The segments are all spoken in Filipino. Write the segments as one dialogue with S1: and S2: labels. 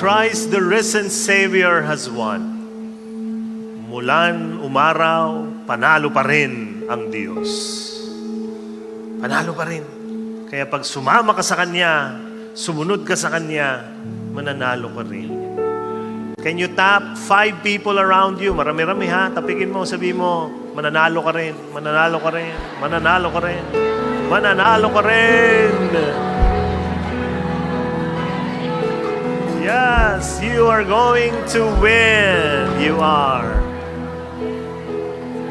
S1: Christ, the risen Savior, has won. Mulan, umaraw, panalo pa rin ang Diyos. Panalo pa rin. Kaya pag sumama ka sa Kanya, sumunod ka sa Kanya, mananalo ka rin. Can you tap 5 people around you? Marami-rami ha. Tapikin mo, sabi mo, mananalo ka rin, mananalo ka rin, mananalo ka rin, mananalo ka rin. Yes, you are going to win. You are.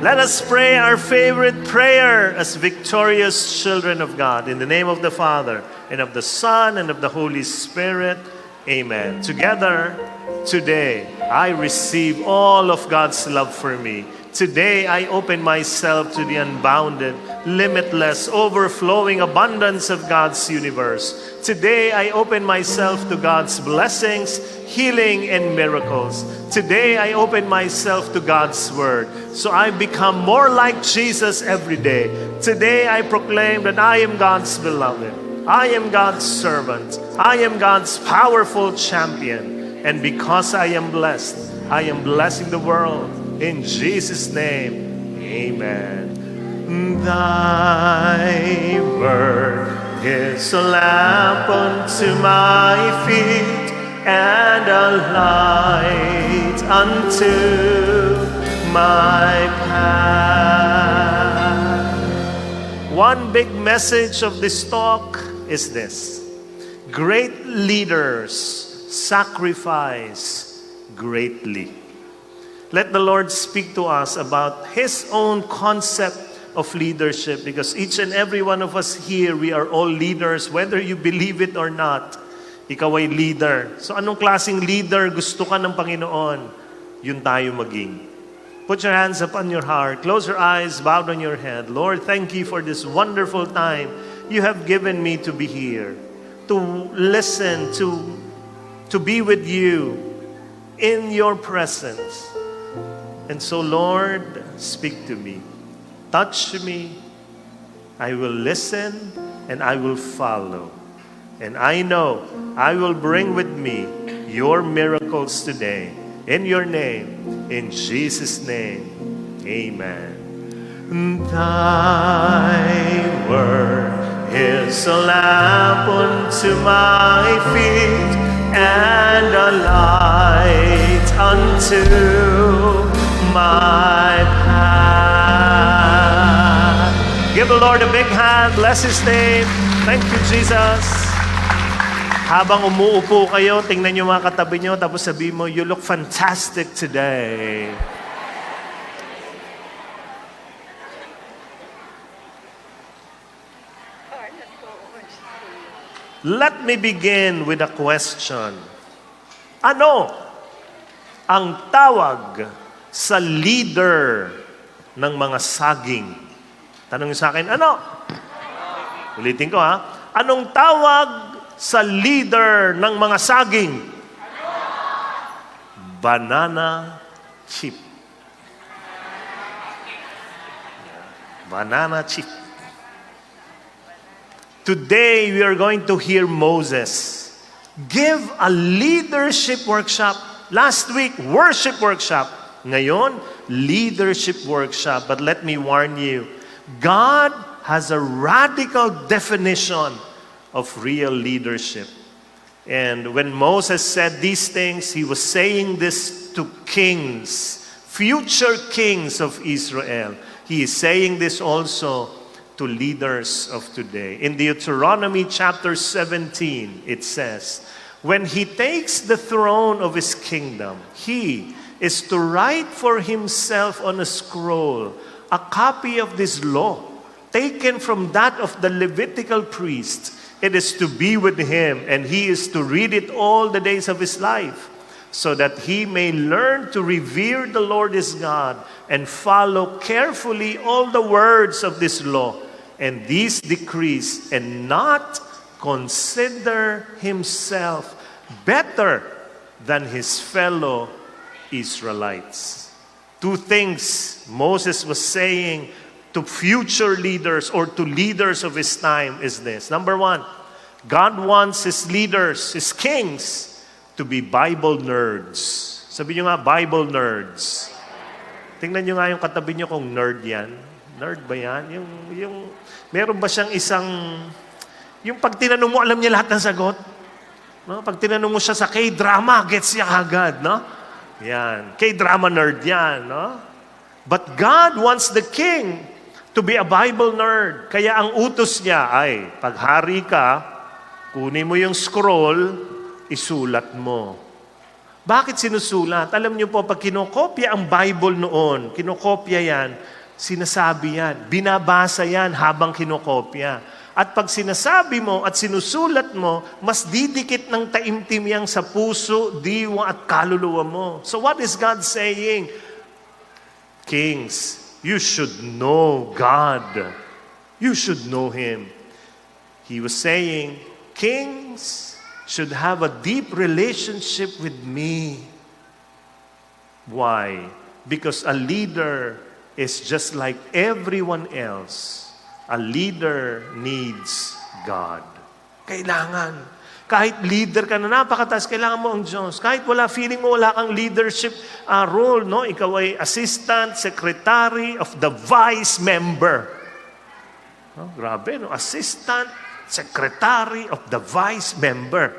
S1: Let us pray our favorite prayer as victorious children of God. In the name of the Father, and of the Son, and of the Holy Spirit. Amen. Together, today, I receive all of God's love for me. Today, I open myself to the unbounded, limitless, overflowing abundance of God's universe. Today, I open myself to God's blessings, healing, and miracles. Today, I open myself to God's Word. So I become more like Jesus every day. Today, I proclaim that I am God's beloved. I am God's servant. I am God's powerful champion. And because I am blessed, I am blessing the world. In Jesus' name, amen. Thy word is a lamp unto my feet and a light unto my path. One big message of this talk is this: great leaders sacrifice greatly. Let the Lord speak to us about His own concept of leadership, because each and every one of us here, we are all leaders, whether you believe it or not. Ikaw ay leader. So anong klaseng leader gusto ka ng Panginoon? Yun tayo maging. Put your hands upon your heart. Close your eyes. Bow down your head. Lord, thank you for this wonderful time you have given me to be here, to listen, to be with you in your presence. And so, Lord, speak to me. Touch me. I will listen and I will follow. And I know I will bring with me your miracles today. In your name, in Jesus' name, amen. Thy word is a lamp unto my feet and a light unto my path. Give the Lord a big hand. Bless His name. Thank you, Jesus. Habang umuupo kayo, tingnan nyo mga katabi nyo, tapos sabihin mo, you look fantastic today. Let me begin with a question. Ano ang tawag sa leader ng mga saging? Tanong sa akin, ano? Ulitin ko ha. Anong tawag sa leader ng mga saging? Banana chip. Banana chip. Today, we are going to hear Moses give a leadership workshop. Last week, worship workshop. Ngayon, leadership workshop. But let me warn you, God has a radical definition of real leadership. And when Moses said these things, he was saying this to kings, future kings of Israel. He is saying this also to leaders of today. In Deuteronomy chapter 17, it says, when he takes the throne of his kingdom, he is to write for himself on a scroll a copy of this law, taken from that of the Levitical priest. It is to be with him, and he is to read it all the days of his life, so that he may learn to revere the Lord his God and follow carefully all the words of this law and these decrees, and not consider himself better than his fellow Israelites. Two things Moses was saying to future leaders or to leaders of his time is this. Number one, God wants his leaders, his kings, to be Bible nerds. Sabi nyo nga, Bible nerds. Tingnan nyo nga yung katabi nyo kung nerd yan. Nerd ba yan? Meron ba siyang yung pag tinanong mo, alam niya lahat ng sagot? No? Pag tinanong mo siya sa K-drama, gets niya agad, no? Yan. K-drama nerd yan, no? But God wants the king to be a Bible nerd. Kaya ang utos niya ay, pag hari ka, kunin mo yung scroll, isulat mo. Bakit sinusulat? Alam niyo po, pag kinokopya ang Bible noon, kinokopya yan, sinasabi yan, binabasa yan habang kinokopya. At pag sinasabi mo at sinusulat mo, mas didikit ng taimtim yang sa puso, diwa at kaluluwa mo. So what is God saying? Kings, you should know God. You should know Him. He was saying, kings should have a deep relationship with me. Why? Because a leader is just like everyone else. A leader needs God. Kailangan. Kahit leader ka na napakataas, kailangan mo ang Diyos. Kahit feeling mo wala kang leadership role, no? Ikaw ay assistant, secretary of the vice member. No? Grabe, no? Assistant, secretary of the vice member.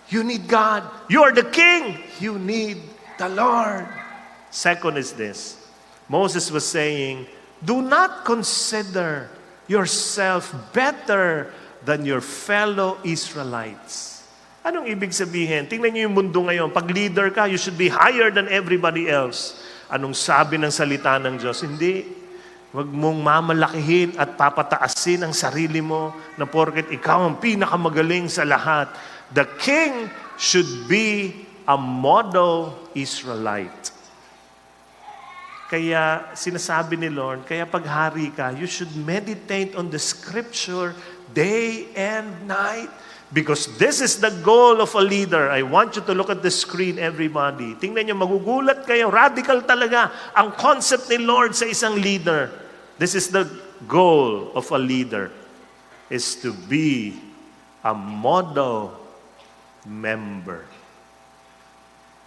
S1: You need God. You are the king. You need the Lord. Second is this. Moses was saying, do not consider yourself better than your fellow Israelites. Anong ibig sabihin? Tingnan niyo yung mundo ngayon. Pag leader ka, you should be higher than everybody else. Anong sabi ng salita ng Diyos? Hindi. Huwag mong mamalakihin at papataasin ang sarili mo na porket ikaw ang pinakamagaling sa lahat. The king should be a model Israelite. Kaya sinasabi ni Lord, kaya pag hari ka, you should meditate on the scripture day and night. Because this is the goal of a leader. I want you to look at the screen, everybody. Tingnan niyo, magugulat kayo. Radical talaga ang concept ni Lord sa isang leader. This is the goal of a leader, is to be a model member.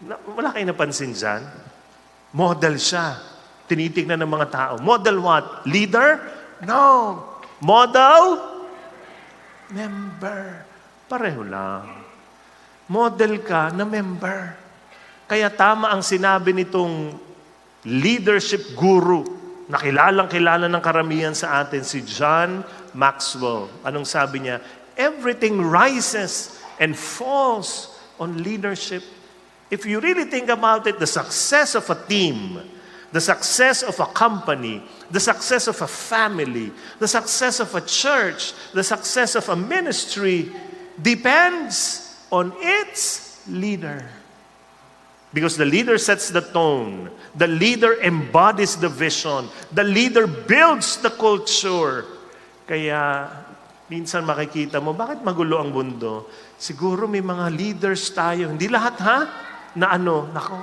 S1: Wala kayo napansin dyan? Model siya. Tinitignan ng mga tao. Model what? Leader? No. Model? Member. Pareho lang. Model ka na member. Kaya tama ang sinabi nitong leadership guru na kilala ng karamihan sa atin, si John Maxwell. Anong sabi niya? Everything rises and falls on leadership. If you really think about it, the success of a team, the success of a company, the success of a family, the success of a church, the success of a ministry depends on its leader. Because the leader sets the tone. The leader embodies the vision. The leader builds the culture. Kaya minsan makikita mo, bakit magulo ang mundo? Siguro may mga leaders tayo. Hindi lahat na nako,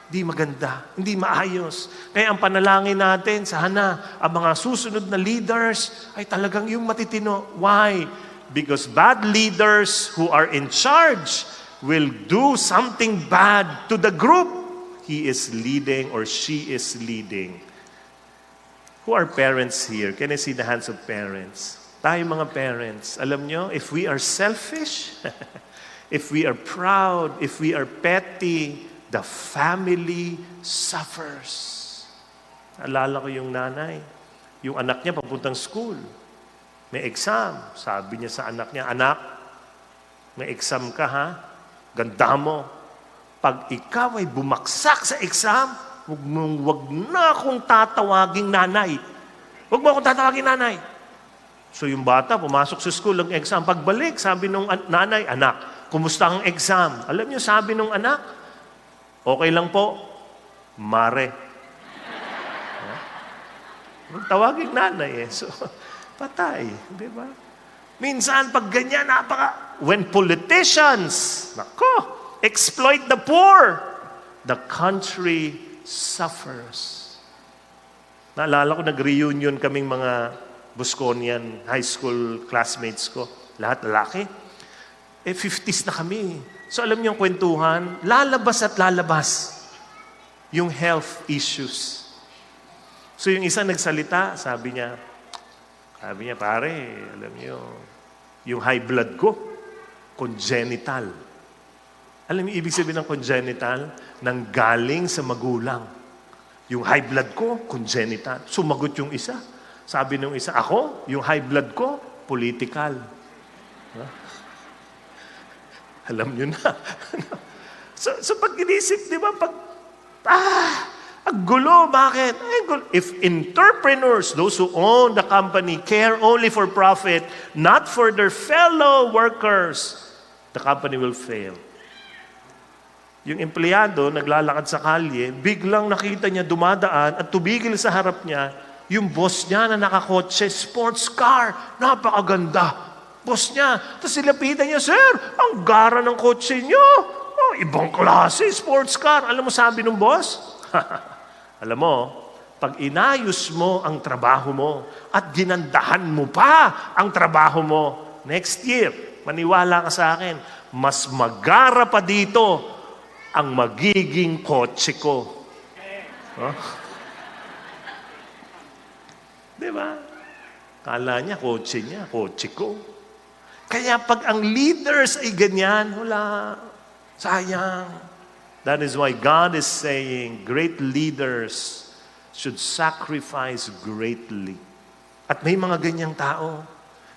S1: hindi maganda, hindi maayos. Kaya ang panalangin natin, sana ang mga susunod na leaders ay talagang yung matitino. Why? Because bad leaders who are in charge will do something bad to the group he is leading or she is leading. Who are parents here? Can I see the hands of parents? Tayo mga parents, alam nyo, if we are selfish, if we are proud, if we are petty, the family suffers. Alala ko yung nanay, yung anak niya papuntang school. May exam. Sabi niya sa anak niya, anak, may exam ka Ganda mo. Pag ikaw ay bumaksak sa exam, wag na akong tatawaging nanay. Wag mo akong tatawaging nanay. So yung bata, pumasok sa school, ang exam. Pagbalik, sabi nung nanay, anak, kumusta ang exam? Alam niyo, sabi nung anak, okay lang po, mare. Tawaging nanay So, patay. Di ba? Minsan, pag ganyan, when politicians, exploit the poor, the country suffers. Naalala ko, nag-reunion kaming mga Busconian high school classmates ko. Lahat lalaki. 50s na kami. So alam niyo yung kwentuhan, lalabas at lalabas yung health issues. So yung isa nagsalita, sabi niya, pare, alam niyo, yung high blood ko, congenital. Alam niyo ibig sabihin ng congenital? Nang galing sa magulang. Yung high blood ko, congenital. Sumagot yung isa. Sabi nung isa, ako, yung high blood ko, political. Huh? Alam niyo na. so pag inisip, di ba, ang gulo, bakit? If entrepreneurs, those who own the company, care only for profit, not for their fellow workers, the company will fail. Yung empleyado, naglalakad sa kalye, biglang nakita niya dumadaan at tubigil sa harap niya, yung boss niya na nakakotse, sports car, napakaganda. Boss niya. Tapos silapitan niya, Sir, ang gara ng kotse niyo. Oh, ibang klase, sports car. Alam mo sabi ng boss? Alam mo, pag inayos mo ang trabaho mo at ginandahan mo pa ang trabaho mo, next year, maniwala ka sa akin, mas magara pa dito ang magiging kotse ko. Huh? Diba? Kala niya, kotse ko. Kaya pag ang leaders ay ganyan, wala, sayang. That is why God is saying, great leaders should sacrifice greatly. At may mga ganyang tao.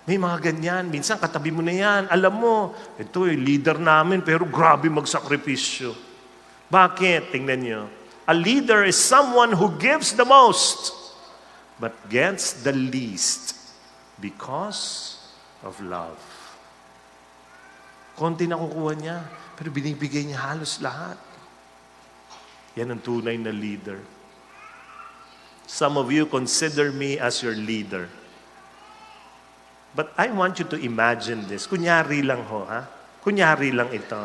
S1: May mga ganyan. Minsan katabi mo na yan. Alam mo, ito leader namin, pero grabe magsakripisyo. Bakit? Tingnan nyo. A leader is someone who gives the most, but gets the least because of love. Konti na kukuha niya, pero binibigay niya halos lahat. Yan ang tunay na leader. Some of you consider me as your leader. But I want you to imagine this. Kunyari lang ho, ha? Kunyari lang ito.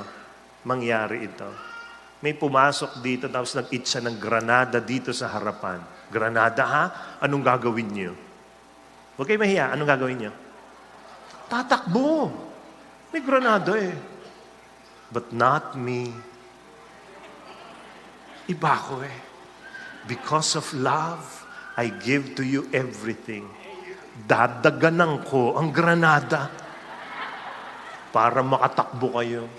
S1: Mangyari ito. May pumasok dito tapos nag-eat siya ng granada dito sa harapan. Granada, ha? Anong gagawin niyo? Huwag kayo mahiya. Anong gagawin niyo? Tatakbo. May granada eh. But not me. Iba ko eh. Because of love, I give to you everything. Dadaganan ko ang granada para makatakbo kayo.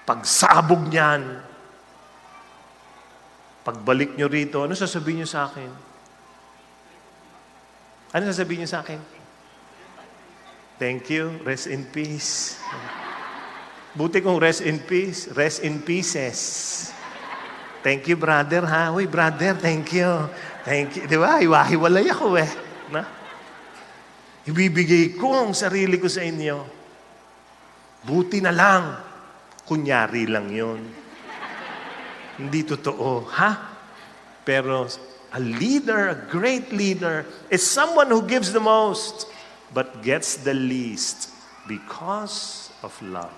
S1: Pagsabog niyan, pagbalik nyo rito, ano sasabihin nyo sa akin? Ano sasabihin nyo sa akin? Thank you, rest in peace. Buti kong rest in peace, rest in pieces. Thank you, brother, ha? Uy, brother, thank you. Thank you. Di ba? Hiwa-hiwalay ako eh. Na? Ibibigay ko ang sarili ko sa inyo. Buti na lang. Kunyari lang yun. Hindi totoo, ha? Pero a leader, a great leader, is someone who gives the most, but gets the least because of love.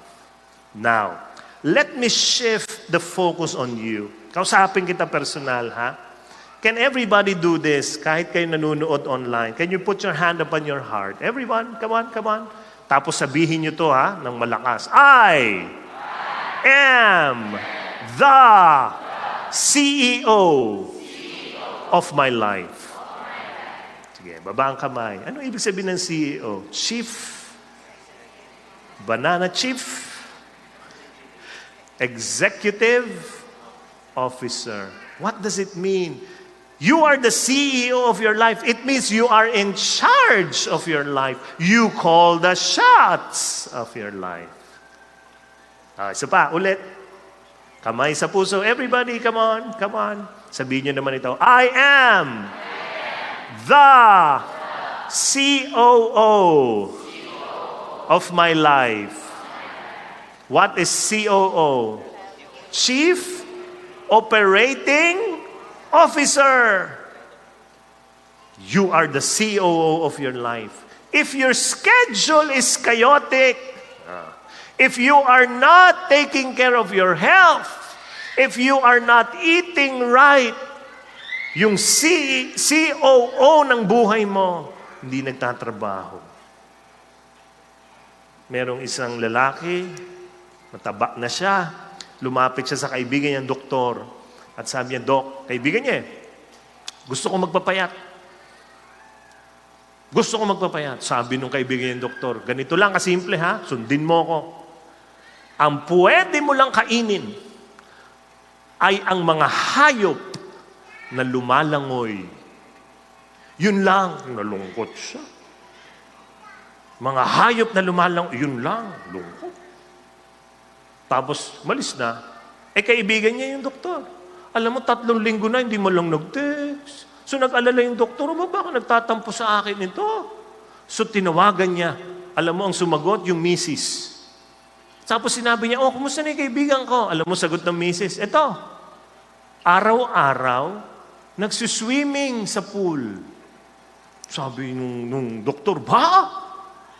S1: Now, let me shift the focus on you. Kausapin kita personal, ha? Can everybody do this? Kahit kayo nanonood online. Can you put your hand upon your heart? Everyone, come on, come on. Tapos sabihin nyo to, ha, ng malakas. I am the CEO of my life. Sige, baba ang kamay. Ano ibig sabihin ng CEO? Chief? Banana Chief? Executive Officer. What does it mean? You are the CEO of your life. It means you are in charge of your life. You call the shots of your life. Isa pa, ulit. Kamay sa puso. Everybody, come on, come on. Sabihin nyo naman ito. I am the COO of my life. What is COO? Chief Operating Officer. You are the COO of your life. If your schedule is chaotic, if you are not taking care of your health, if you are not eating right, yung COO ng buhay mo, hindi nagtatrabaho. Merong isang lalaki, Mataba na siya. Lumapit siya sa kaibigan niyang doktor. At sabi niya, Dok, kaibigan niya, gusto ko magpapayat. Gusto ko magpapayat. Sabi nung kaibigan niyang doktor, ganito lang kasimple ha, sundin mo ko. Ang pwede mo lang kainin ay ang mga hayop na lumalangoy. Yun lang, nalungkot siya. Mga hayop na lumalangoy, yun lang, lungkot. Tapos, malis na. Kaibigan niya yung doktor. Alam mo, 3 linggo na, hindi mo lang nag-text. So, nag-alala yung doktor, baka nagtatampo sa akin ito? So, tinawagan niya. Alam mo, ang sumagot, yung misis. Tapos sinabi niya, kumusta na yung kaibigan ko? Alam mo, sagot ng misis, eto, araw-araw, nagsuswimming sa pool. Sabi nung doktor,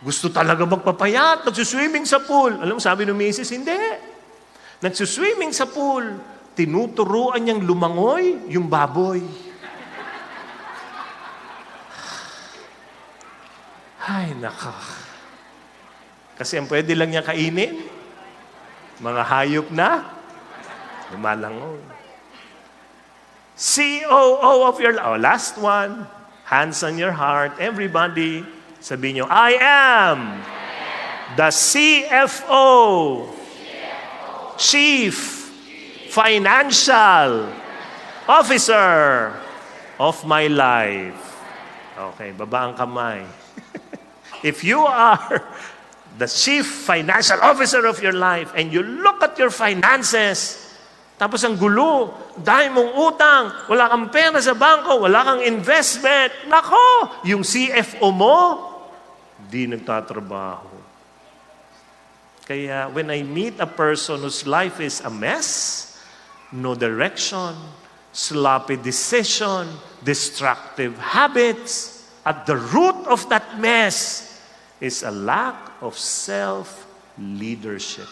S1: gusto talaga magpapayat, nagsuswimming sa pool. Alam mo, sabi ng misis, hindi. Nagsuswimming sa pool, tinuturuan niyang lumangoy yung baboy. Ay, naka. Kasi ang pwede lang niya kainin, mga hayop na lumalangoy. COO of your life. Last one. Hands on your heart. Everybody, sabihin niyo, I am the CFO, Chief Financial Officer of my life. Okay, baba ang kamay. If you are the Chief Financial Officer of your life and you look at your finances, tapos ang gulo, dahil mong utang, wala kang pera sa bangko, wala kang investment. Nako, yung CFO mo, di nagtatrabaho. Kaya when I meet a person whose life is a mess, no direction, sloppy decision, destructive habits, at the root of that mess is a lack of self-leadership.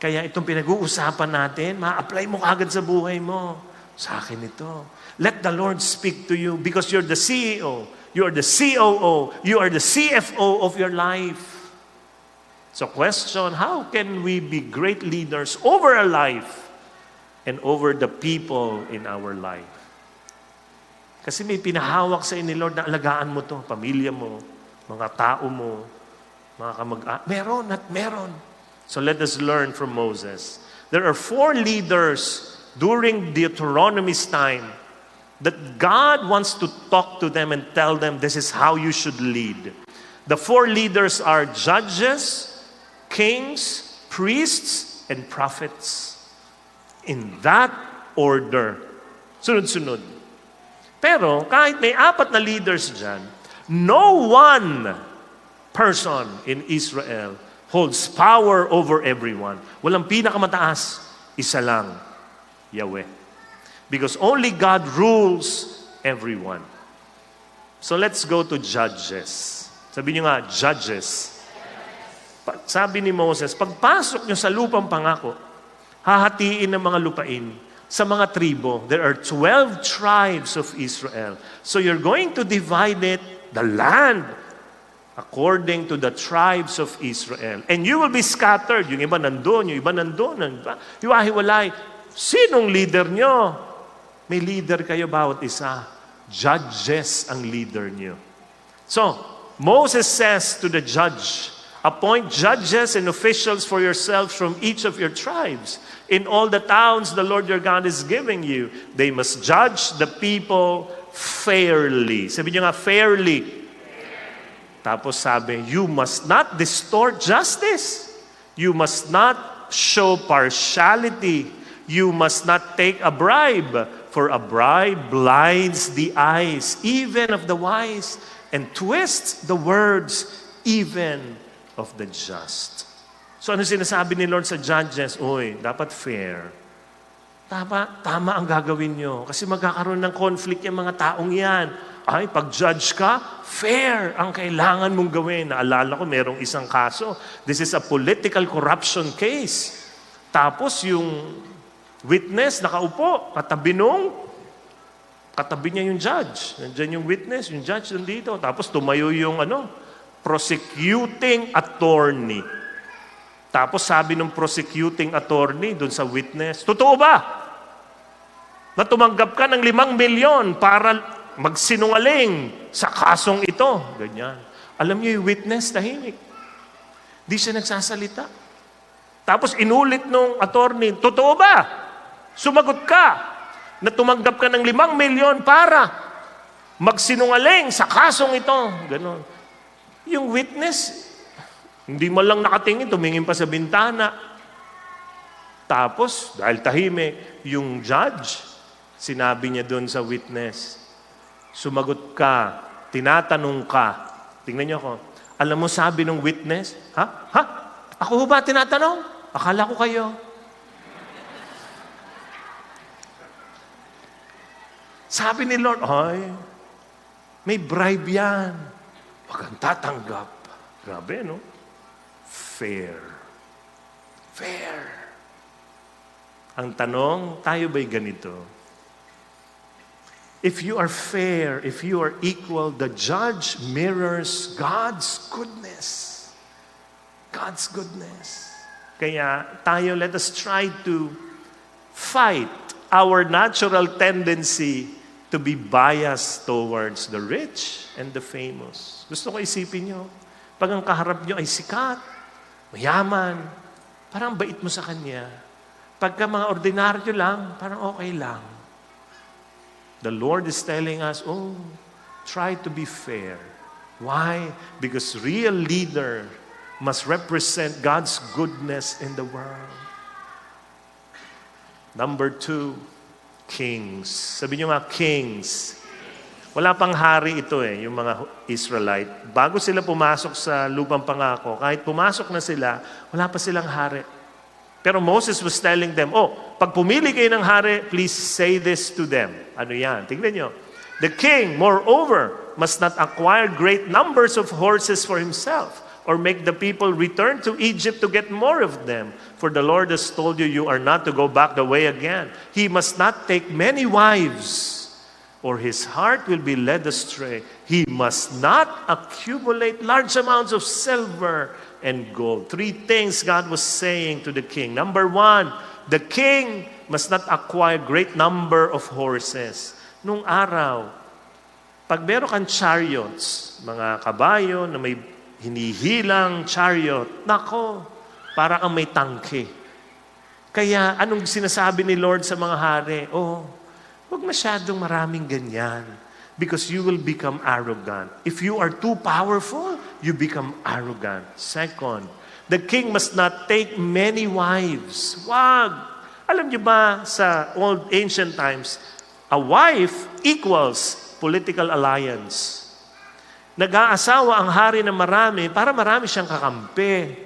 S1: Kaya itong pinag-uusapan natin, ma-apply mo kagad sa buhay mo. Sa akin ito. Let the Lord speak to you because you're the CEO, you are the COO, you are the CFO of your life. So question, how can we be great leaders over our life and over the people in our life? Kasi may pinahawak sa ni Lord na alagaan mo to, pamilya mo, mga tao mo, mga kamag-anak. Meron at meron. So let us learn from Moses. There are 4 leaders during Deuteronomy's time that God wants to talk to them and tell them this is how you should lead. The 4 leaders are judges, kings, priests, and prophets. In that order. Sunod-sunod. Pero kahit may 4 na leaders dyan, no one person in Israel holds power over everyone. Walang pinakamataas, isa lang, Yahweh. Because only God rules everyone. So let's go to Judges. Sabi niyo nga, Judges. Sabi ni Moses, pagpasok niyo sa lupang pangako, hahatiin ng mga lupain sa mga tribo. There are 12 tribes of Israel. So you're going to divide it, the land, according to the tribes of Israel. And you will be scattered. Yung iba nandun, yung iba nandun. Hiwa-hiwalay. Sinong leader nyo? May leader kayo bawat isa. Judges ang leader nyo. So, Moses says to the judge, appoint judges and officials for yourselves from each of your tribes. In all the towns the Lord your God is giving you, they must judge the people fairly. Sabi nyo nga, fairly. Tapos sabi, you must not distort justice. You must not show partiality. You must not take a bribe, for a bribe blinds the eyes, even of the wise, and twists the words, even of the just. So ano sinasabi ni Lord sa judges? Uy, dapat fair. Tama ang gagawin nyo. Kasi magkakaroon ng conflict yung mga taong yan. Ay, pag-judge ka, fair ang kailangan mong gawin. Naalala ko, merong isang kaso. This is a political corruption case. Tapos yung witness nakaupo, katabi niya yung judge. Nandiyan yung witness, yung judge nandito. Tapos tumayo yung prosecuting attorney. Tapos sabi ng prosecuting attorney doon sa witness, totoo ba na tumanggap ka ng 5 milyon para magsinungaling sa kasong ito? Ganyan. Alam niyo yung witness, tahimik. Di siya nagsasalita. Tapos inulit nung attorney, totoo ba? Sumagot ka na tumanggap ka ng 5 milyon para magsinungaling sa kasong ito. Ganon. Yung witness, hindi man lang nakatingin, tumingin pa sa bintana. Tapos, dahil tahimik, yung judge, sinabi niya doon sa witness, sumagot ka, tinatanong ka. Tingnan niyo ako. Alam mo sabi ng witness, ha? Ako ba tinatanong? Akala ko kayo. Sabi ni Lord, ay, may bribe yan. Huwag kang tatanggap. Grabe, no? Fair. Fair. Ang tanong, tayo ba'y ganito? If you are fair, if you are equal, the judge mirrors God's goodness. God's goodness. Kaya tayo, let us try to fight our natural tendency to be biased towards the rich and the famous. Gusto ko isipin nyo, pag ang kaharap nyo ay sikat, mayaman, parang bait mo sa kanya. Pagka mga ordinaryo lang, parang okay lang. The Lord is telling us, try to be fair. Why? Because real leader must represent God's goodness in the world. Number 2, kings. Sabi niyo nga, kings. Wala pang hari ito yung mga Israelite. Bago sila pumasok sa lupang pangako, kahit pumasok na sila, wala pa silang hari. Pero Moses was telling them, pag pumili kayo ng hari, please say this to them. Ano yan? Tingnan nyo. The king, moreover, must not acquire great numbers of horses for himself, or make the people return to Egypt to get more of them. For the Lord has told you, you are not to go back the way again. He must not take many wives, or his heart will be led astray. He must not accumulate large amounts of silver and gold. 3 things God was saying to the king. Number 1, the king must not acquire great number of horses. Nung araw, pag meron kang chariots, mga kabayo na may hinihilang chariot, nako, para kang may tangke. Kaya anong sinasabi ni Lord sa mga hari? Huwag masyadong maraming ganyan. Because you will become arrogant. If you are too powerful, you become arrogant. Second, the king must not take many wives. Wag! Alam niyo ba, sa old ancient times, a wife equals political alliance. Nag-aasawa ang hari ng marami para marami siyang kakampi.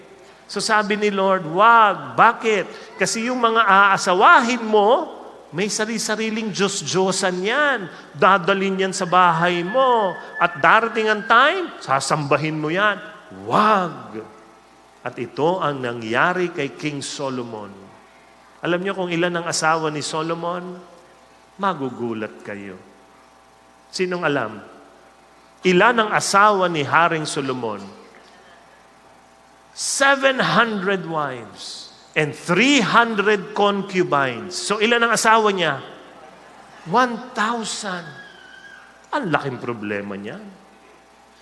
S1: So sabi ni Lord, wag. Bakit? Kasi yung mga aasawahin mo, may sarili-sariling Diyos-Diyosan yan. Dadalhin yan sa bahay mo. At darating ang time, sasambahin mo yan. Wag! At ito ang nangyari kay King Solomon. Alam niyo kung ilan ang asawa ni Solomon? Magugulat kayo. Sinong alam? Ilan ang asawa ni Haring Solomon? 700 wives and 300 concubines. So ilan ang asawa niya? 1,000. Ang laking problema niya.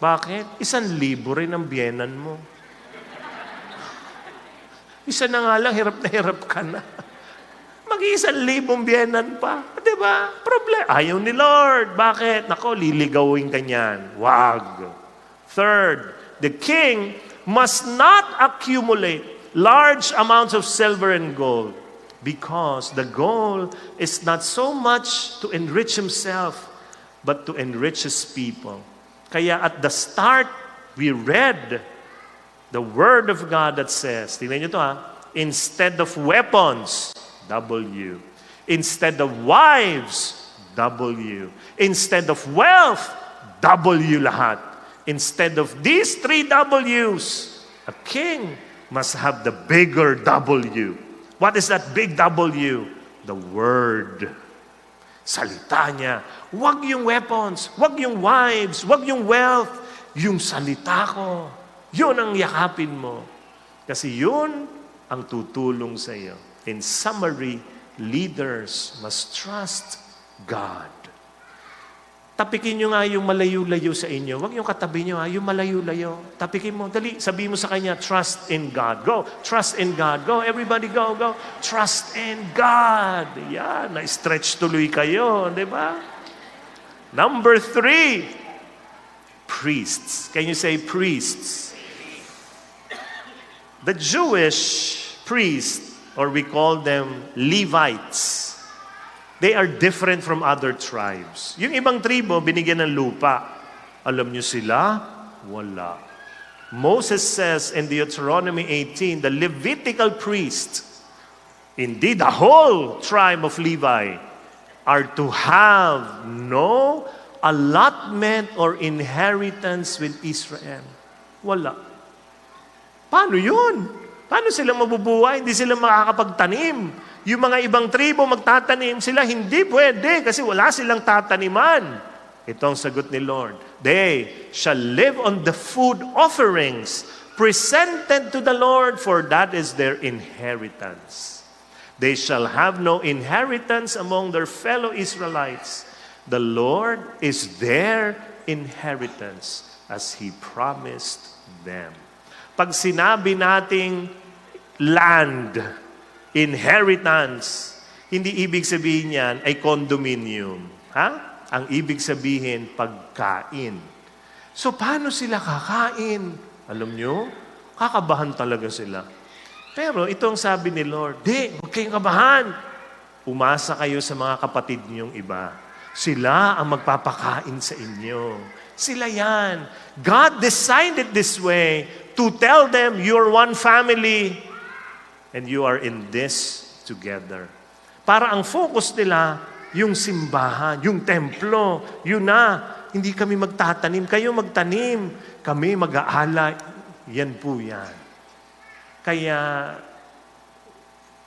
S1: Bakit? 1,000 rin ang biyenan mo. Isa na nga lang, hirap na hirap ka na. Mag-1,000 biyenan pa. Diba? Problem. Ayaw ni Lord. Bakit? Nako, liligawin ka niyan. Wag. Third, the king must not accumulate large amounts of silver and gold because the goal is not so much to enrich himself but to enrich his people. Kaya at the start, we read the word of God that says, tingnan nyo ito instead of weapons, W. Instead of wives, W. Instead of wealth, W lahat. Instead of these 3 W's, a king must have the bigger W. What is that big W? The Word. Salita niya. Huwag yung weapons, huwag yung wives, huwag yung wealth, yung salita ko. Yun ang yakapin mo. Kasi yun ang tutulong sa iyo. In summary, leaders must trust God. Tapikin nyo nga yung malayo-layo sa inyo. Huwag yung katabi nyo, yung malayo-layo. Tapikin mo. Dali, sabihin mo sa kanya, trust in God. Go. Trust in God. Go. Everybody go. Go. Trust in God. Yan. Na-stretch tuloy kayo. Di ba? Number 3. Priests. Can you say priests? The Jewish priests, or we call them Levites, they are different from other tribes. Yung ibang tribo, binigyan ng lupa. Alam nyo sila? Wala. Moses says in Deuteronomy 18, the Levitical priests, indeed the whole tribe of Levi, are to have no allotment or inheritance with Israel. Wala. Paano yun? Paano sila mabubuhay? Hindi sila makakapagtanim. Yung mga ibang tribo magtatanim, sila hindi pwede kasi wala silang tataniman. Ito ang sagot ni Lord. They shall live on the food offerings presented to the Lord, for that is their inheritance. They shall have no inheritance among their fellow Israelites. The Lord is their inheritance as He promised them. Pag sinabi nating land, inheritance, hindi ibig sabihin yan ay condominium. Ha? Ang ibig sabihin, pagkain. So, paano sila kakain? Alam nyo, kakabahan talaga sila. Pero ito ang sabi ni Lord, huwag kayong kabahan. Umasa kayo sa mga kapatid niyong iba. Sila ang magpapakain sa inyo. Sila yan. God designed it this way to tell them, you're one family, and you are in this together. Para ang focus nila, yung simbahan, yung templo, yun na. Hindi kami magtatanim, kayo magtanim. Kami mag-aalay. Yan po yan. Kaya,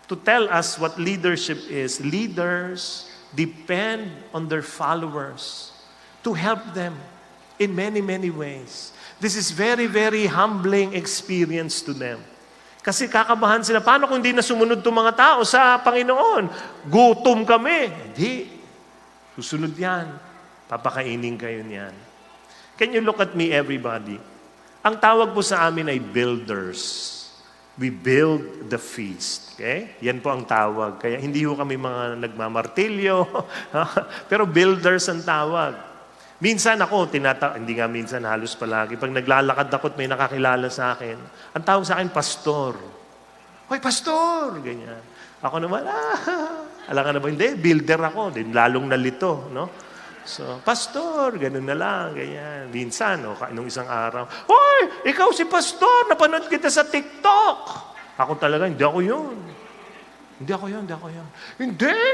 S1: to tell us what leadership is, leaders depend on their followers to help them in many, many ways. This is very, very humbling experience to them. Kasi kakabahan sila, paano kung hindi na sumunod itong mga tao sa Panginoon? Gutom kami. Hindi. Susunod yan. Papakainin kayo niyan. Can you look at me, everybody? Ang tawag po sa amin ay builders. We build the feast. Okay? Yan po ang tawag. Kaya hindi ho kami mga nagmamartilyo. Pero builders ang tawag. Minsan ako, hindi nga minsan, halos palagi. Pag naglalakad ako at may nakakilala sa akin, ang tawag sa akin, pastor. Hoy, pastor! Ganyan. Ako naman, alam ka na ba, hindi, builder ako. Din lalong nalito, no? So, pastor, ganun na lang, ganyan. Minsan, nung isang araw, hoy, ikaw si pastor, napanood kita sa TikTok. Ako talaga, hindi ako yun. Hindi,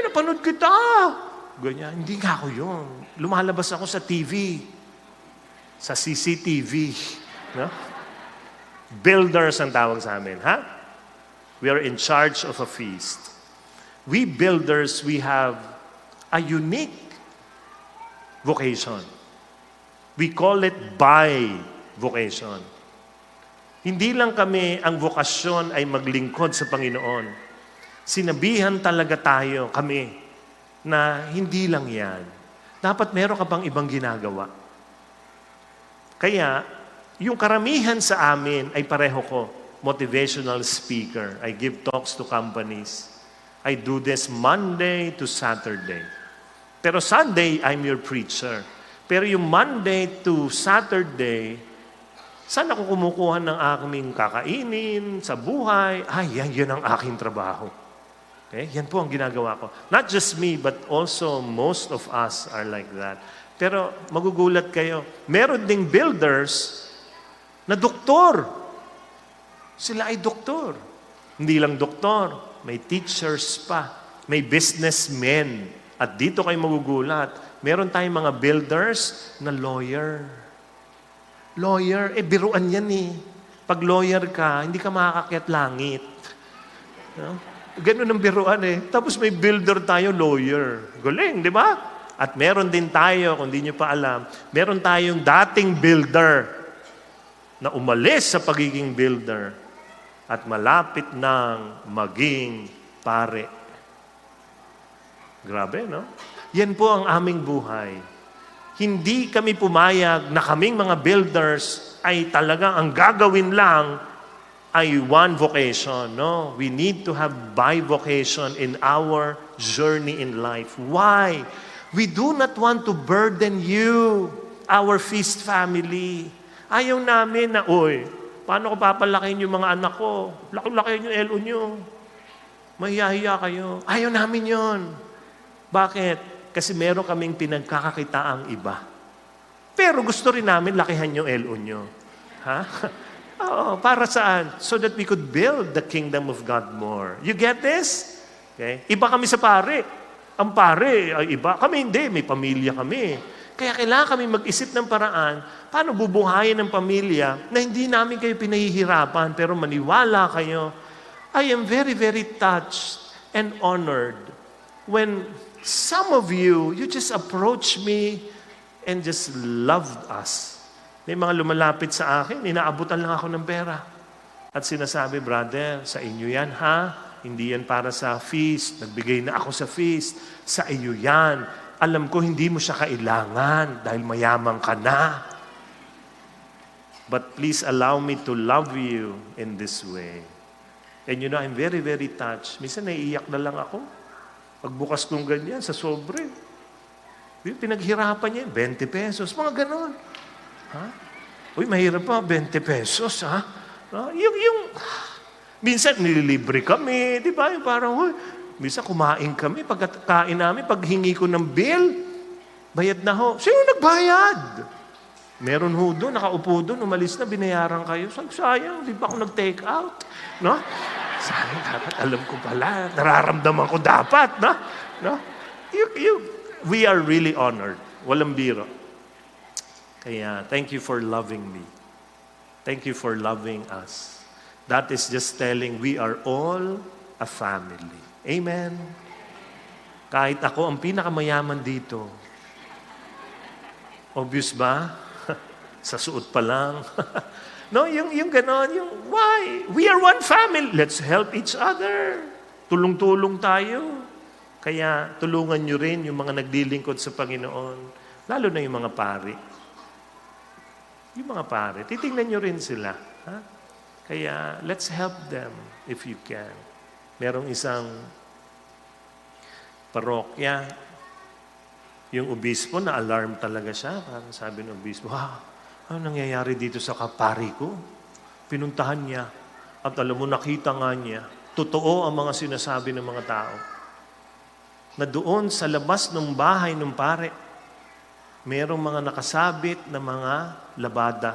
S1: napanood kita. Ganyan, hindi nga ako yun. Lumalabas ako sa TV, sa CCTV. No? Builders ang tawag sa amin, ha? We are in charge of a feast. We builders, we have a unique vocation. We call it bi-vocation. Hindi lang kami, ang vokasyon ay maglingkod sa Panginoon. Sinabihan talaga tayo, kami, na hindi lang yan. Dapat meron ka pang ibang ginagawa. Kaya, yung karamihan sa amin ay pareho ko. Motivational speaker. I give talks to companies. I do this Monday to Saturday. Pero Sunday, I'm your preacher. Pero yung Monday to Saturday, saan ako kumukuha ng aking kakainin sa buhay? Yan ang aking trabaho. Okay? Yan po ang ginagawa ko. Not just me, but also most of us are like that. Pero magugulat kayo, meron ding builders na doktor. Sila ay doktor. Hindi lang doktor, may teachers pa, may businessmen. At dito kayo magugulat, meron tayong mga builders na lawyer. Lawyer, biruan yan eh. Pag lawyer ka, hindi ka makakakyat langit. No? Ganun ang biruan eh. Tapos may builder tayo, lawyer. Galing, di ba? At meron din tayo, kung di nyo pa alam, meron tayong dating builder na umalis sa pagiging builder. at malapit nang maging pare. Grabe, no? Yan po ang aming buhay. Hindi kami pumayag na kaming mga builders ay talagang ang gagawin lang ay one vocation. No? We need to have bivocation in our journey in life. Why? We do not want to burden you, our feast family. Ayaw namin na, paano ko papalakihin yung mga anak ko? Laki-laki yung LO nyo. Mahiyahiya kayo. Ayaw namin yon. Bakit? Kasi meron kaming pinagkakakitaang iba. Pero gusto rin namin lakihan yung LO nyo. Ha? Oo, para saan? So that we could build the kingdom of God more. You get this? Okay? Iba kami sa pare. Ang pare ay iba. Kami hindi. May pamilya kami. Kaya kailangan kami mag-isip ng paraan paano bubuhayin ng pamilya na hindi namin kayo pinahihirapan pero maniwala kayo. I am very, very touched and honored when some of you just approach me and just loved us. May mga lumalapit sa akin, inaabutan lang ako ng pera. At sinasabi, brother, sa inyo yan ha? Hindi yan para sa feast. Nagbigay na ako sa feast. Sa iyo yan. Alam ko hindi mo siya kailangan dahil mayaman ka na. But please allow me to love you in this way. And you know, I'm very, very touched. Minsan naiiyak na lang ako. Pagbukas kong ganyan, sa sobre. Pinaghirapan niya, 20 pesos, mga ganon. Ha? Uy, mahirap pa, 20 pesos, ha? Minsan nililibre kami, di ba? Yung parang, minsan kumain kami, pagkain namin, paghingi ko ng bill, bayad na ho. Sino nagbayad? Meron ho doon, nakaupo doon, umalis na, binayaran kayo. Sayang, di ba ako nag-take out? No? Sayang, dapat alam ko pala, nararamdaman ko dapat, no? We are really honored. Walang biro. Kaya, thank you for loving me. Thank you for loving us. That is just telling we are all a family. Amen? Kahit ako ang pinakamayaman dito. Obvious ba? Sa suot pa lang. No, yung ganon, why? We are one family. Let's help each other. Tulong-tulong tayo. Kaya tulungan nyo rin yung mga naglilingkod sa Panginoon. Lalo na yung mga pari. Yung mga pari, titingnan nyo rin sila. Ha? Kaya let's help them if you can. Merong isang parokya, yung obispo, na-alarm talaga siya. Parang sabi ng obispo, ano nangyayari dito sa kapari ko? Pinuntahan niya. At alam mo, nakita nga niya, totoo ang mga sinasabi ng mga tao. Na doon sa labas ng bahay ng pare, merong mga nakasabit na mga labada.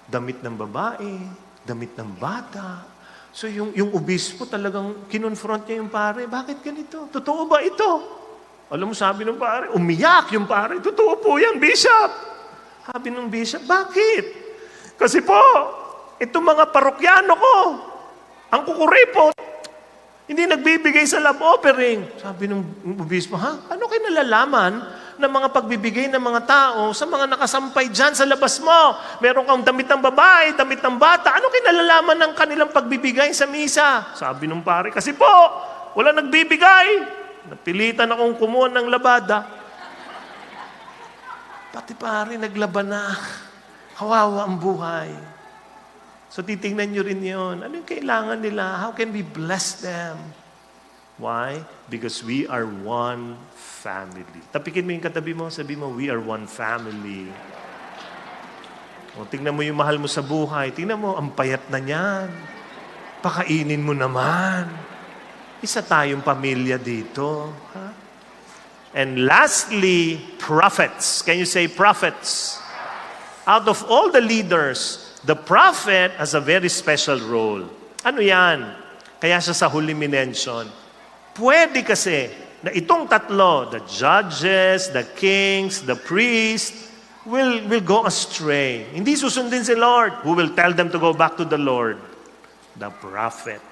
S1: Damit ng babae, damit ng bata. So yung obispo talagang kinonfront niya yung pare, bakit ganito? Totoo ba ito? Alam mo, sabi ng pare, umiyak yung pare, totoo po yan, bishop. Sabi ng bishop, bakit? Kasi po, itong mga parokyano ko, ang kukuripot, hindi nagbibigay sa love offering. Sabi ng obispo, ano kayo nalalaman ng mga pagbibigay ng mga tao sa mga nakasampay dyan sa labas mo? Meron kang damit ng babae, damit ng bata. Ano kayo nalalaman ng kanilang pagbibigay sa misa? Sabi ng pare, kasi po, wala nagbibigay. Napilitan akong kumuha ng labada. Pati pare, naglaban na. Kawawa ang buhay. So titingnan nyo rin yun. Ano yung kailangan nila? How can we bless them? Why? Because we are one family. Tapikin mo yung katabi mo, sabi mo, we are one family. O, tingnan mo yung mahal mo sa buhay. Tingnan mo, ang payat na niyan. Pakainin mo naman. Isa tayong pamilya dito. Ha? And lastly, prophets. Can you say prophets? Out of all the leaders, the prophet has a very special role. Ano yan? Kaya siya sa huli minention. Pwede kasi na itong tatlo, the judges, the kings, the priests, will go astray. Hindi susundin si Lord. Who will tell them to go back to the Lord? The prophet.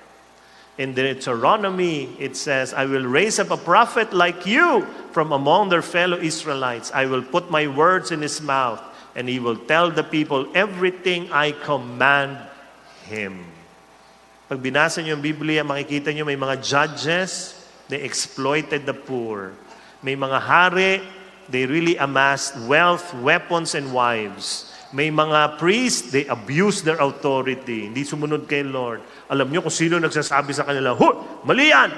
S1: In Deuteronomy, it says, I will raise up a prophet like you from among their fellow Israelites. I will put my words in his mouth, and he will tell the people everything I command him. Pag binasa niyo yung Biblia, makikita niyo may mga judges, they exploited the poor. May mga hari, they really amassed wealth, weapons, and wives. May mga priests, they abused their authority. Hindi sumunod kay Lord. Alam niyo kung sino nagsasabi sa kanila, mali yan!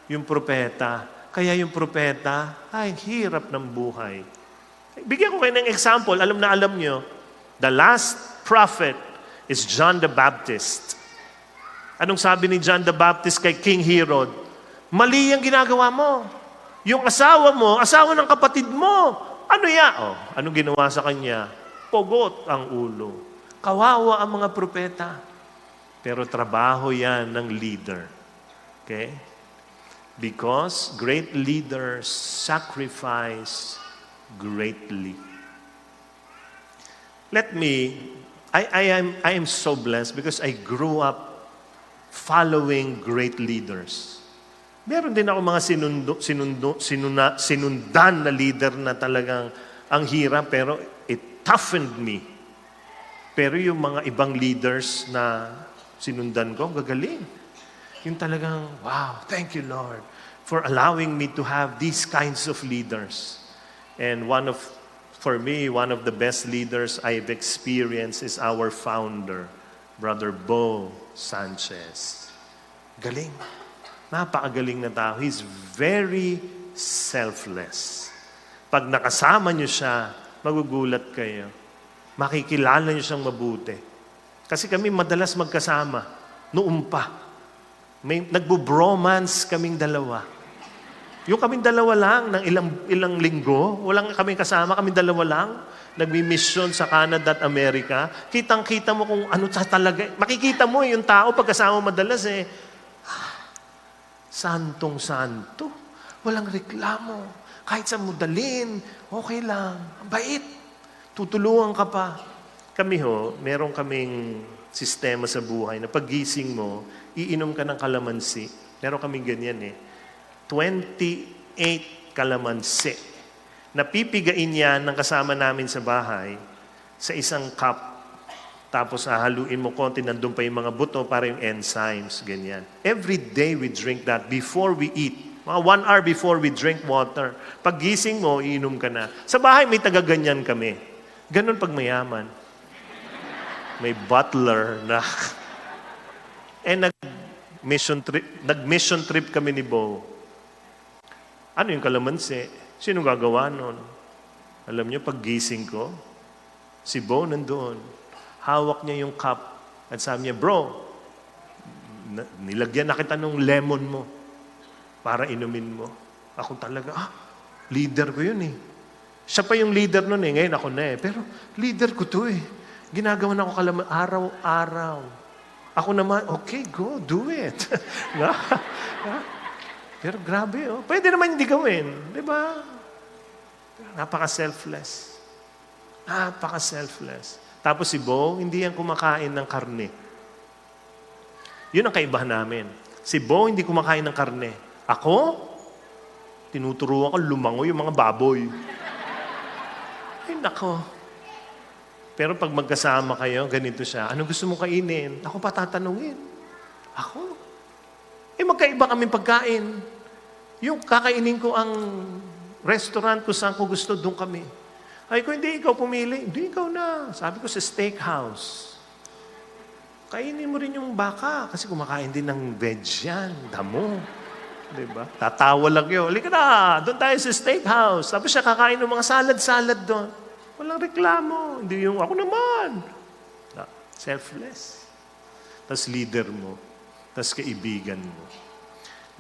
S1: Yung propeta. Kaya yung propeta, ay, hirap ng buhay. Bigyan ko kayo ng example. Alam na alam niyo, the last prophet is John the Baptist. Anong sabi ni John the Baptist kay King Herod? Mali ang ginagawa mo. Yung asawa mo, asawa ng kapatid mo. Ano ya? Anong ginawa sa kanya? Pogot ang ulo. Kawawa ang mga propeta. Pero trabaho yan ng leader. Okay? Because great leaders sacrifice greatly. I am so blessed because I grew up following great leaders. Meron din ako mga sinundan na leader na talagang ang hirap, pero it toughened me. Pero yung mga ibang leaders na sinundan ko, gagaling. Yung talagang, wow, thank you Lord for allowing me to have these kinds of leaders. And for me, one of the best leaders I've experienced is our founder, Brother Bo Sanchez. Galing. Napakagaling na tao. He's very selfless. Pag nakasama niyo siya, magugulat kayo. Makikilala niyo siyang mabuti. Kasi kami madalas magkasama. Noon pa. Nagbo-bromance kaming dalawa. Yung kaming dalawa lang, ng ilang linggo, walang kaming kasama, kaming dalawa lang, nagmi-mission sa Canada at Amerika. Kitang-kita mo kung ano talaga. Makikita mo yung tao pagkasama madalas santong-santo. Walang reklamo. Kahit sa mo dalhin, okay lang. Ang bait. Tutulungan ka pa. Kami meron kaming sistema sa buhay na paggising mo, iinom ka ng kalamansi. Meron kaming ganyan 28 kalamansi. Napipigain yan ng kasama namin sa bahay sa isang cup. Tapos hahaluin mo konti, nandun pa yung mga buto para yung enzymes, ganyan. Every day we drink that before we eat. Mga 1 hour before we drink water. Pag gising mo, iinom ka na. Sa bahay may taga-ganyan kami. Ganon pag mayaman. May butler na nag-mission trip kami ni Bo. Ano yung kalamansi? Sino gagawa nun? Alam niyo, pag gising ko, si Bo nandoon. Hawak niya yung cup at sabi niya, bro, nilagyan na kita ng lemon mo para inumin mo. Ako talaga, leader ko yun Siya pa yung leader nun ngayon ako na Pero leader ko to Ginagawa na ako araw-araw. Ako naman, okay, go, do it. Pero grabe, pwede naman hindi gawin. Di ba? Napaka-selfless. Napaka-selfless. Tapos si Bo, hindi yan kumakain ng karne. Yun ang kaibahan namin. Si Bo, hindi kumakain ng karne. Ako, tinuturuan ko lumangoy yung mga baboy. Ay, nako. Pero pag magkasama kayo, ganito siya. Ano gusto mong kainin? Ako pa tatanungin. Ako. Magkaiba kaming pagkain. Yung kakainin ko ang restaurant kung saan ko gusto, doon kami. Ay, kung hindi ikaw pumili, hindi ikaw na. Sabi ko sa steakhouse. Kainin mo rin yung baka kasi kumakain din ng veg yan. Damo. Diba? Tatawa lang yun. Halika na, doon tayo sa steakhouse. Tapos siya kakain ng mga salad-salad doon. Walang reklamo. Hindi yung ako naman. Selfless. Tapos leader mo. Tapos kaibigan mo.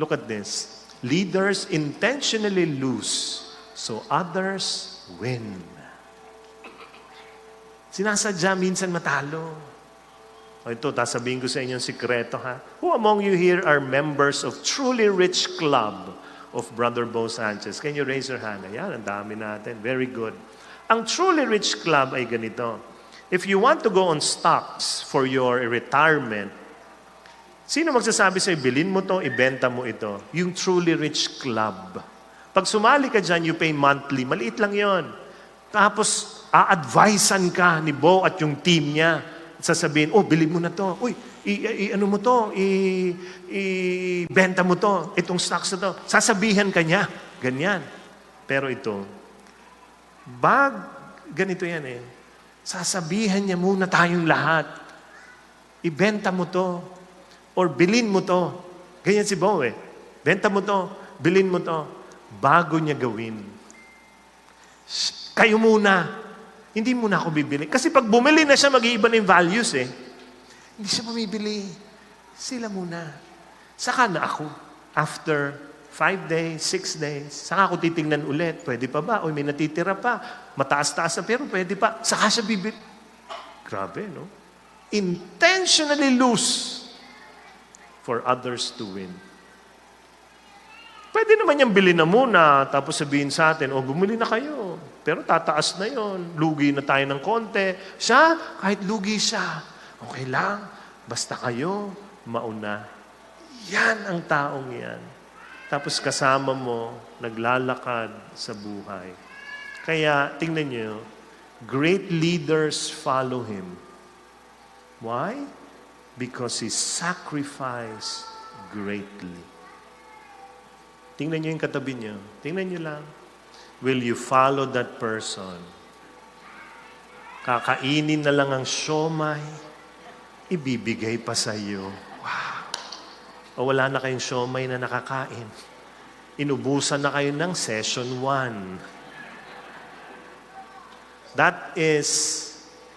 S1: Look at this. Leaders intentionally lose so others win. Sinasadya minsan matalo. Ito, sabihin ko sa inyong sikreto Who among you here are members of Truly Rich Club of Brother Bo Sanchez? Can you raise your hand? Ayan, ang dami natin. Very good. Ang Truly Rich Club ay ganito. If you want to go on stocks for your retirement, sino magsasabi sa'yo, bilhin mo to, ibenta mo ito? Yung Truly Rich Club. Pag sumali ka dyan, you pay monthly. Maliit lang yon. Tapos, a-advisean ka ni Bo at yung team niya. At sasabihin, bilhin mo na to. Uy, Ano mo to, ibenta mo to, itong stocks na to. Sasabihan ka niya, ganyan. Pero ito, ganito yan eh. Sasabihan niya muna tayong lahat. Ibenta mo to, or bilhin mo to. Ganyan si Bo eh. Benta mo to, bilhin mo to, bago niya gawin. Kayo muna. Hindi muna ako bibili. Kasi pag bumili na siya, mag-iiba na yung values eh. Hindi siya mamibili. Sila muna. Saka na ako. After 5 days, 6 days, saka ako titingnan ulit. Pwede pa ba? O may natitira pa. Mataas-taas na, pero pwede pa. Saka siya bibili. Grabe, no? Intentionally lose for others to win. Pwede naman niyang bilhin na muna, tapos sabihin sa atin, bumili na kayo. Pero tataas na yon, lugi na tayo ng konti. Siya, kahit lugi siya, okay lang, basta kayo mauna. Yan ang taong yan. Tapos kasama mo, naglalakad sa buhay. Kaya, tingnan niyo, great leaders follow him. Why? Because he sacrificed greatly. Tingnan niyo yung katabi niyo. Tingnan niyo lang. Will you follow that person? Kakainin na lang ang siomay, ibibigay pa sa iyo. Wow! O wala na kayong siomay na nakakain. Inubusan na kayo ng session 1. That is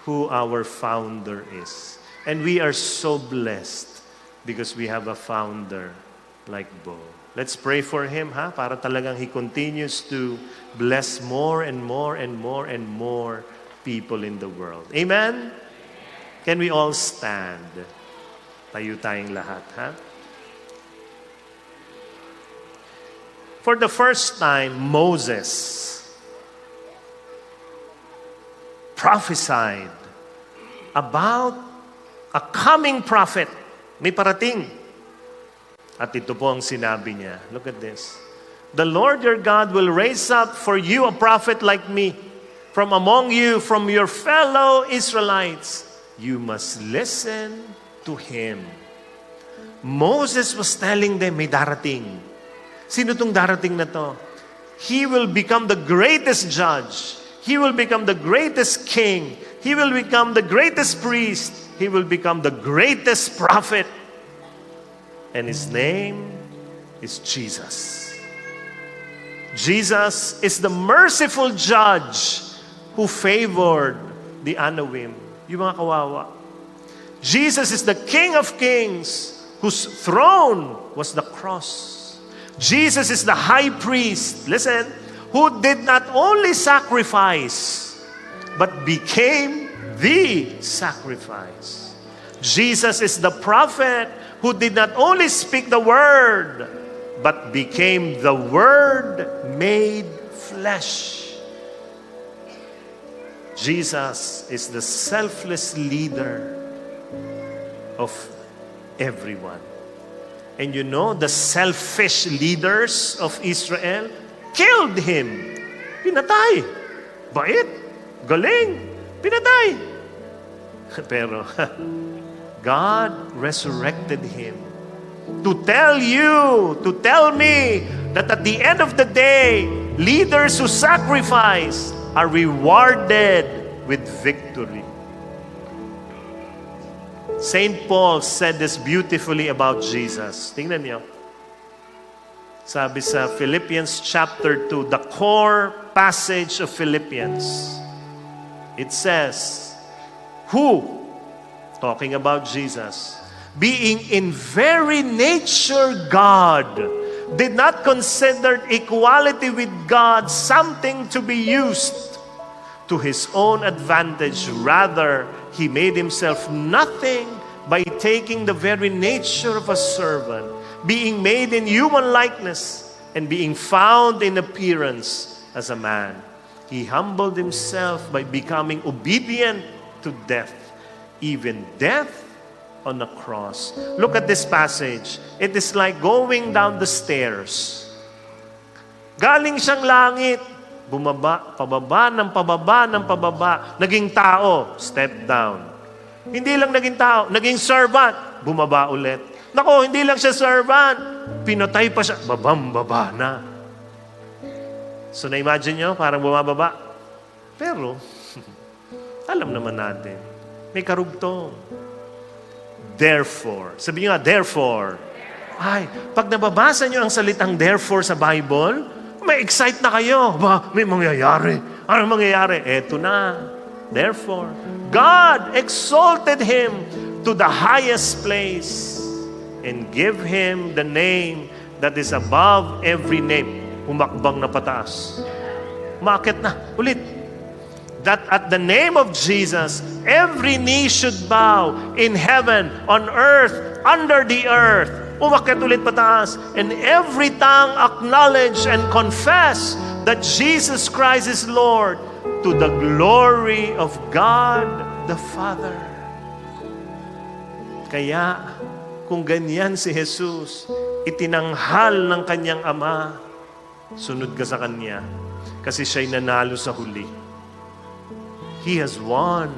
S1: who our founder is. And we are so blessed because we have a founder like Bo. Let's pray for him, para talagang he continues to bless more and more and more and more people in the world. Amen? Can we all stand? Tayo tayong lahat, For the first time, Moses prophesied about a coming prophet. May parating. At ito po ang sinabi niya. Look at this. The Lord your God will raise up for you a prophet like me from among you, from your fellow Israelites. You must listen to him. Moses was telling them, may darating. Sino tong darating na to? He will become the greatest judge. He will become the greatest king. He will become the greatest priest. He will become the greatest prophet. And his name is Jesus. Jesus is the merciful judge who favored the Anawim, yung mga kawawa. Jesus is the King of Kings whose throne was the cross. Jesus is the high priest, listen, who did not only sacrifice, but became the sacrifice. Jesus is the prophet who did not only speak the word, but became the Word made flesh. Jesus is the selfless leader of everyone. And you know, the selfish leaders of Israel killed him. Pinatay. Bait. Galing. Pinatay. Pero God resurrected him to tell you, to tell me that at the end of the day, leaders who sacrifice are rewarded with victory. Saint Paul said this beautifully about Jesus. Tingnan niyo. Sabi sa Philippians chapter 2, the core passage of Philippians. It says, who, talking about Jesus, being in very nature God, did not consider equality with God something to be used to his own advantage. Rather, he made himself nothing by taking the very nature of a servant, being made in human likeness, and being found in appearance as a man. He humbled himself by becoming obedient to death, even death on the cross. Look at this passage. It is like going down the stairs. Galing siyang langit, bumaba, pababa ng pababa ng pababa, naging tao, step down. Hindi lang naging tao, naging servant, bumaba ulit. Nako, hindi lang siya servant. Pinatay pa siya. Babang-baba na. So na-imagine nyo, parang bumababa. Pero, alam naman natin, may karugtong. Therefore. Sabi nyo nga, therefore. Ay, pag nababasa nyo ang salitang therefore sa Bible, may excite na kayo. Ba, may mangyayari. Ano mangyayari? Eto na. Therefore, God exalted Him to the highest place and give Him the name that is above every name. Humakbang na pataas. Umakit na. Ulit. That at the name of Jesus, every knee should bow in heaven, on earth, under the earth. Umakit ulit pataas. And every tongue acknowledge and confess that Jesus Christ is Lord, to the glory of God the Father. Kaya, kung ganyan si Jesus, itinanghal ng kanyang Ama, sunod ka sa Kanya. Kasi siya'y nanalo sa huli. He has won.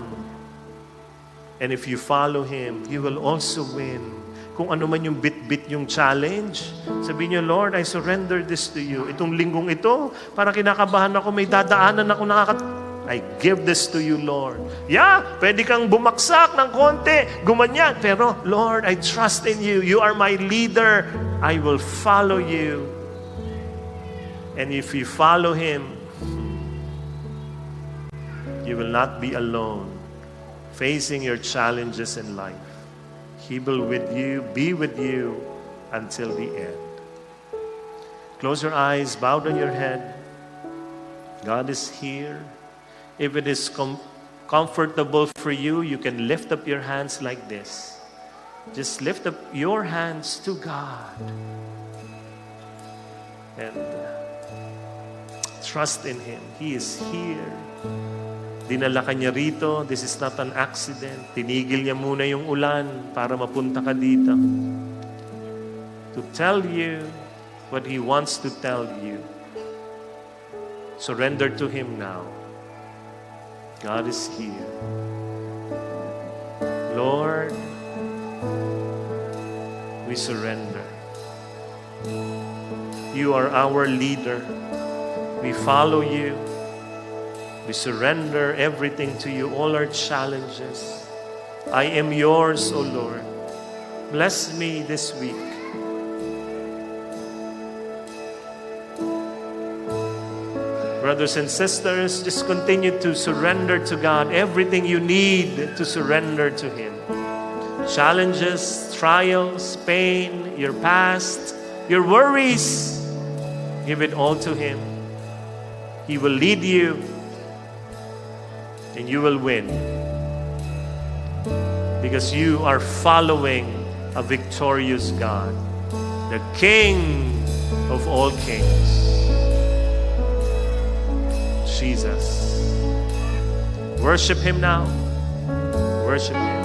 S1: And if you follow Him, you will also win. Kung ano man yung bit-bit yung challenge, sabihin niyo, Lord, I surrender this to you. Itong linggong ito, para kinakabahan ako, may dadaanan ako I give this to you, Lord. Yeah, pwede kang bumaksak ng konti, gumanyan. Pero, Lord, I trust in you. You are my leader. I will follow you. And if you follow Him, you will not be alone facing your challenges in life. He will be with you until the end. Close your eyes, bow down your head. God is here. If it is comfortable for you, you can lift up your hands like this. Just lift up your hands to God. And trust in Him. He is here. Dinala ka niya rito. This is not an accident. Tinigil niya muna yung ulan para mapunta ka dito. To tell you what He wants to tell you. Surrender to Him now. God is here. Lord, we surrender. You are our leader. We follow you. We surrender everything to you, all our challenges. I am yours, O Lord. Bless me this week. Brothers and sisters, just continue to surrender to God everything you need to surrender to Him. Challenges, trials, pain, your past, your worries, give it all to Him. He will lead you. And you will win. Because you are following a victorious God, the King of all kings, Jesus. Worship Him now. Worship Him.